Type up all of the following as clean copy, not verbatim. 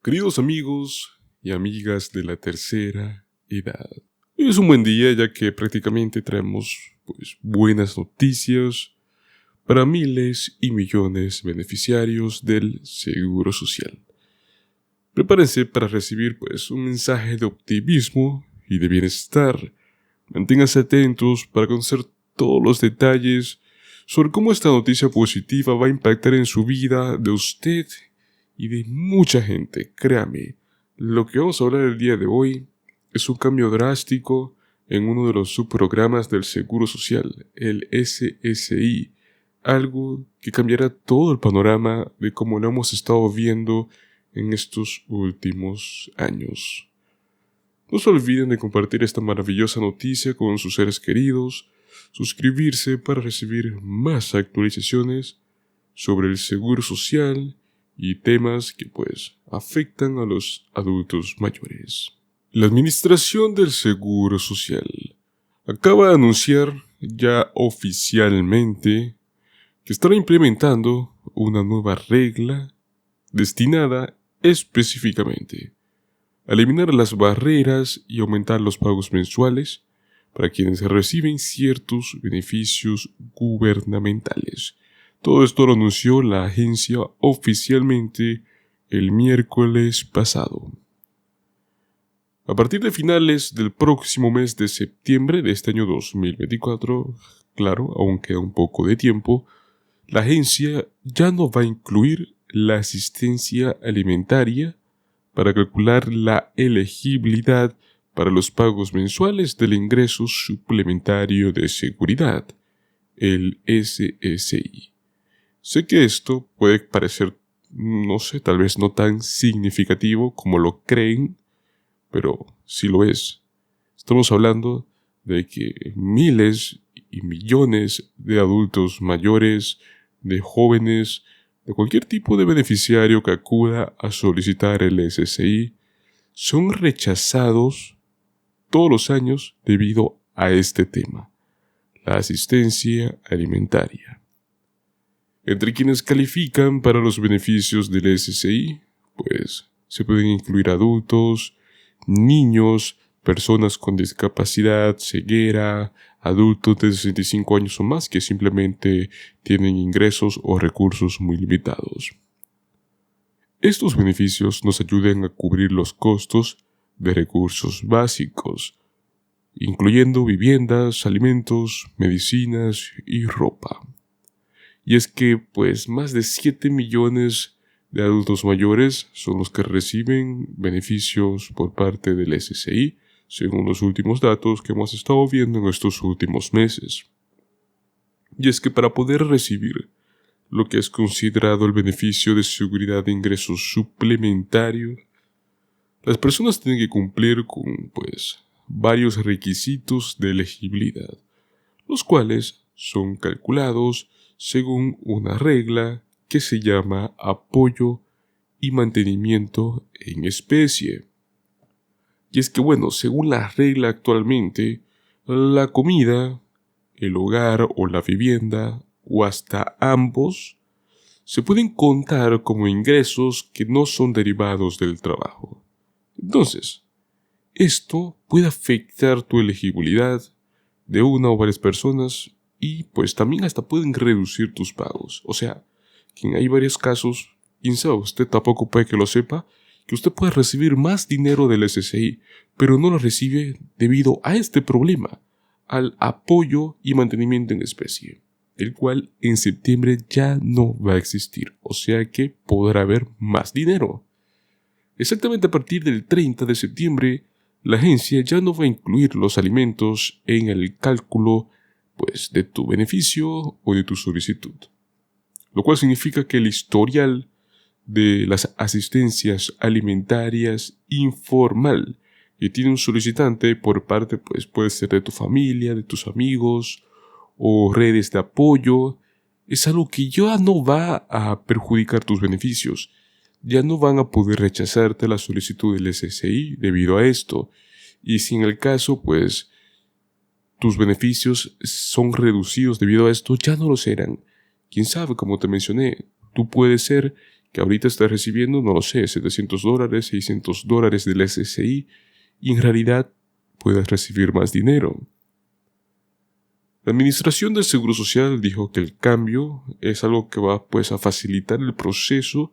Queridos amigos y amigas de la tercera edad, hoy es un buen día ya que prácticamente traemos buenas noticias para miles y millones de beneficiarios del Seguro Social. Prepárense para recibir un mensaje de optimismo y de bienestar. Manténganse atentos para conocer todos los detalles sobre cómo esta noticia positiva va a impactar en su vida de usted y de mucha gente. Créame, lo que vamos a hablar el día de hoy es un cambio drástico en uno de los subprogramas del Seguro Social, el SSI, algo que cambiará todo el panorama de cómo lo hemos estado viendo en estos últimos años. No se olviden de compartir esta maravillosa noticia con sus seres queridos, suscribirse para recibir más actualizaciones sobre el Seguro Social y temas que afectan a los adultos mayores. La Administración del Seguro Social acaba de anunciar ya oficialmente que estará implementando una nueva regla destinada específicamente a eliminar las barreras y aumentar los pagos mensuales para quienes reciben ciertos beneficios gubernamentales. Todo esto lo anunció la agencia oficialmente el miércoles pasado. A partir de finales del próximo mes de septiembre de este año 2024, claro, aún queda un poco de tiempo, la agencia ya no va a incluir la asistencia alimentaria para calcular la elegibilidad para los pagos mensuales del ingreso suplementario de seguridad, el SSI. Sé que esto puede parecer, tal vez no tan significativo como lo creen, pero sí lo es. Estamos hablando de que miles y millones de adultos mayores, de jóvenes, de cualquier tipo de beneficiario que acuda a solicitar el SSI, son rechazados todos los años debido a este tema, la asistencia alimentaria. Entre quienes califican para los beneficios del SSI, se pueden incluir adultos, niños, personas con discapacidad, ceguera, adultos de 65 años o más que simplemente tienen ingresos o recursos muy limitados. Estos beneficios nos ayudan a cubrir los costos de recursos básicos, incluyendo viviendas, alimentos, medicinas y ropa. Y es que más de 7 millones de adultos mayores son los que reciben beneficios por parte del SSI, según los últimos datos que hemos estado viendo en estos últimos meses. Y es que para poder recibir lo que es considerado el beneficio de seguridad de ingresos suplementario, las personas tienen que cumplir con varios requisitos de elegibilidad, los cuales son calculados según una regla que se llama apoyo y mantenimiento en especie. Y es que según la regla actualmente, la comida, el hogar o la vivienda, o hasta ambos, se pueden contar como ingresos que no son derivados del trabajo. Entonces, esto puede afectar tu elegibilidad de una o varias personas y también hasta pueden reducir tus pagos. O sea, que hay varios casos, quién sabe, usted tampoco puede que lo sepa, que usted puede recibir más dinero del SSI, pero no lo recibe debido a este problema, al apoyo y mantenimiento en especie, el cual en septiembre ya no va a existir, o sea que podrá haber más dinero. Exactamente a partir del 30 de septiembre, la agencia ya no va a incluir los alimentos en el cálculo de tu beneficio o de tu solicitud, lo cual significa que el historial de las asistencias alimentarias informal que tiene un solicitante por parte puede ser de tu familia, de tus amigos o redes de apoyo, es algo que ya no va a perjudicar tus beneficios. Ya no van a poder rechazarte la solicitud del SSI debido a esto. Y si en el caso, tus beneficios son reducidos debido a esto, ya no lo serán. Quién sabe, como te mencioné, tú puedes ser que ahorita está recibiendo, no lo sé, $700, $600 del SSI, y en realidad puedas recibir más dinero. La Administración del Seguro Social dijo que el cambio es algo que va a facilitar el proceso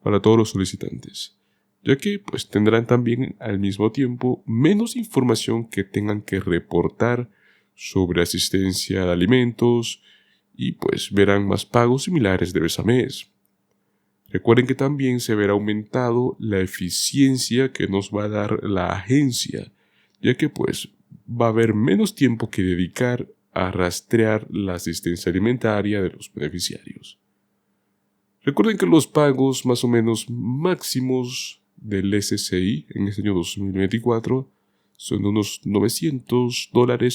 para todos los solicitantes, ya que tendrán también al mismo tiempo menos información que tengan que reportar sobre asistencia de alimentos y verán más pagos similares de mes a mes. Recuerden que también se verá aumentado la eficiencia que nos va a dar la agencia, ya que va a haber menos tiempo que dedicar a rastrear la asistencia alimentaria de los beneficiarios. Recuerden que los pagos más o menos máximos del SSI en este año 2024 son unos $900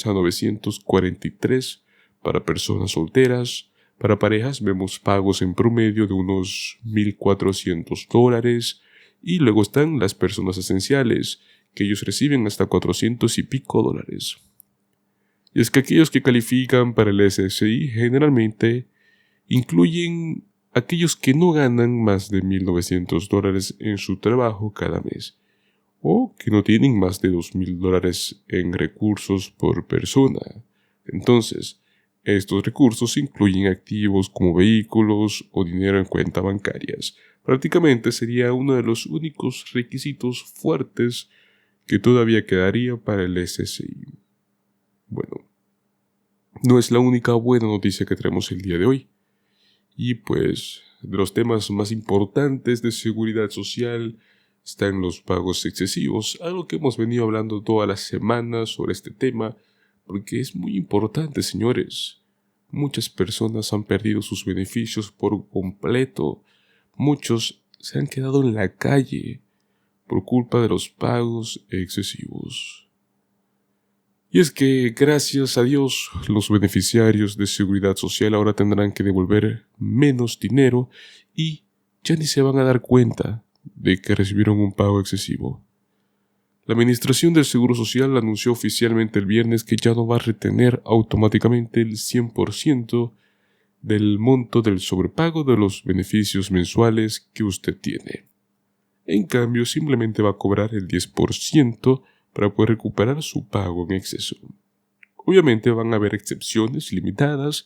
a $943 para personas solteras. Para parejas vemos pagos en promedio de unos $1,400 y luego están las personas esenciales, que ellos reciben hasta $400 y pico. Y es que aquellos que califican para el SSI generalmente incluyen aquellos que no ganan más de $1,900 en su trabajo cada mes, o que no tienen más de $2,000 en recursos por persona. Entonces, estos recursos incluyen activos como vehículos o dinero en cuentas bancarias. Prácticamente sería uno de los únicos requisitos fuertes que todavía quedaría para el SSI. Bueno, no es la única buena noticia que tenemos el día de hoy. Y de los temas más importantes de seguridad social están los pagos excesivos, algo que hemos venido hablando todas las semanas sobre este tema, porque es muy importante, señores. Muchas personas han perdido sus beneficios por completo. Muchos se han quedado en la calle por culpa de los pagos excesivos. Y es que, gracias a Dios, los beneficiarios de seguridad social ahora tendrán que devolver menos dinero y ya ni se van a dar cuenta de que recibieron un pago excesivo. La Administración del Seguro Social anunció oficialmente el viernes que ya no va a retener automáticamente el 100% del monto del sobrepago de los beneficios mensuales que usted tiene. En cambio, simplemente va a cobrar el 10% para poder recuperar su pago en exceso. Obviamente van a haber excepciones limitadas,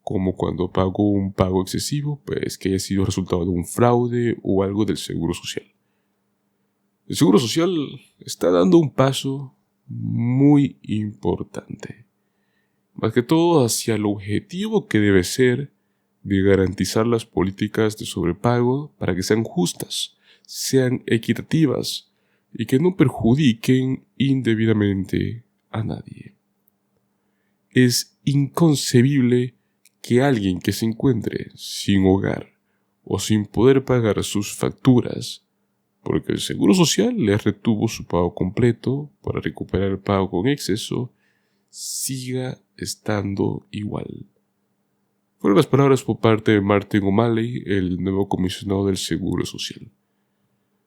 como cuando pagó un pago excesivo, que haya sido resultado de un fraude o algo del Seguro Social. El Seguro Social está dando un paso muy importante, más que todo hacia el objetivo que debe ser de garantizar las políticas de sobrepago para que sean justas, sean equitativas y que no perjudiquen indebidamente a nadie. Es inconcebible que alguien que se encuentre sin hogar o sin poder pagar sus facturas, porque el Seguro Social le retuvo su pago completo para recuperar el pago con exceso, siga estando igual. Fueron las palabras por parte de Martin O'Malley, el nuevo comisionado del Seguro Social.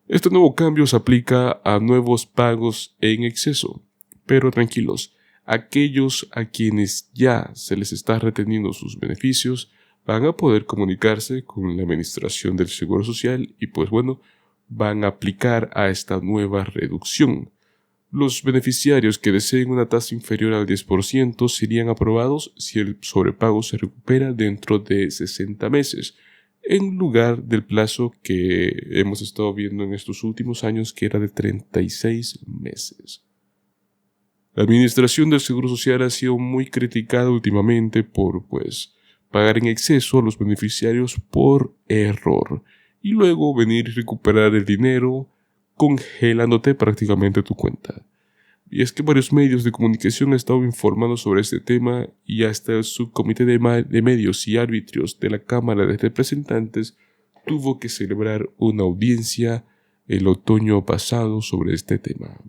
Este nuevo cambio se aplica a nuevos pagos en exceso, pero tranquilos, aquellos a quienes ya se les está reteniendo sus beneficios van a poder comunicarse con la Administración del Seguro Social y van a aplicar a esta nueva reducción. Los beneficiarios que deseen una tasa inferior al 10% serían aprobados si el sobrepago se recupera dentro de 60 meses, en lugar del plazo que hemos estado viendo en estos últimos años, que era de 36 meses. La Administración del Seguro Social ha sido muy criticada últimamente por, pagar en exceso a los beneficiarios por error y luego venir y recuperar el dinero congelándote prácticamente tu cuenta. Y es que varios medios de comunicación han estado informando sobre este tema y hasta el subcomité de medios y árbitros de la Cámara de Representantes tuvo que celebrar una audiencia el otoño pasado sobre este tema.